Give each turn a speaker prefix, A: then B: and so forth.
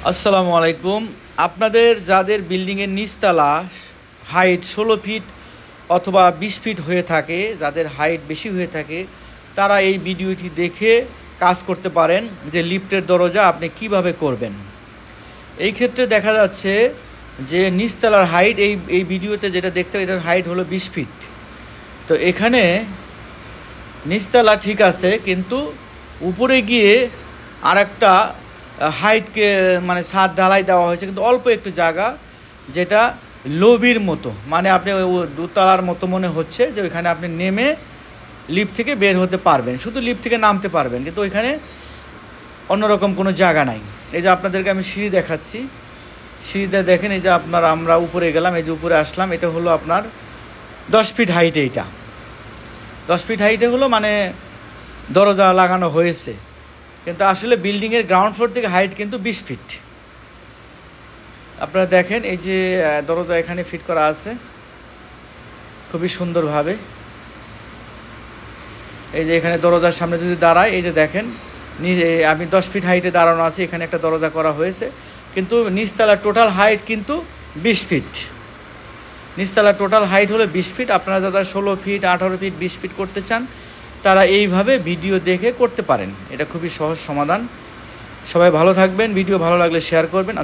A: আসসালামু আলাইকুম। আপনাদের যাদের বিল্ডিংয়ের নিচতলা হাইট 16 ফিট অথবা 20 ফিট হয়ে থাকে, যাদের হাইট বেশি হয়ে থাকে, তারা এই ভিডিওটি দেখে কাজ করতে পারেন যে লিফটের দরজা আপনি কিভাবে করবেন। এই ক্ষেত্রে দেখা যাচ্ছে যে নিচতলার হাইট এই ভিডিওতে যেটা দেখতে এটার হাইট হলো 20 ফিট। তো এখানে নিচতলা ঠিক আছে, কিন্তু উপরে গিয়ে আরেকটা হাইটকে মানে ছাদ ঢালাই দেওয়া হয়েছে, কিন্তু অল্প একটু জায়গা, যেটা লবির মতো, মানে আপনি দোতলার মতো মনে হচ্ছে যে ওইখানে আপনি নেমে লিফট থেকে বের হতে পারবেন, শুধু লিফট থেকে নামতে পারবেন, কিন্তু ওইখানে অন্যরকম কোনো জায়গা নাই। এই যে আপনাদেরকে আমি সিঁড়ি দেখাচ্ছি, সিঁড়িতে দেখেন, এই যে আমরা উপরে গেলাম, এই যে উপরে আসলাম, এটা হলো আপনার 10 ফিট হাইটে। এইটা 10 ফিট হাইটে হলো মানে দরজা লাগানো হয়েছে, কিন্তু আসলে বিল্ডিংয়ের গ্রাউন্ড ফ্লোর থেকে হাইট কিন্তু 20 ফিট। আপনারা দেখেন এই যে দরজা এখানে ফিট করা আছে খুবই সুন্দরভাবে। এই যে এখানে দরজার সামনে যদি দাঁড়ায়, এই যে দেখেন আমি 10 ফিট হাইটে দাঁড়ানো আছি, এখানে একটা দরজা করা হয়েছে, কিন্তু নিচতলার টোটাল হাইট কিন্তু 20 ফিট। নিচতলার টোটাল হাইট হলো 20 ফিট। আপনারা যারা 16 ফিট, 18 ফিট, 20 ফিট করতে চান, তারা এইভাবে ভিডিও দেখে করতে পারেন। এটা খুবই সহজ সমাধান। সবাই ভালো থাকবেন। ভিডিও ভালো লাগলে শেয়ার করবেন।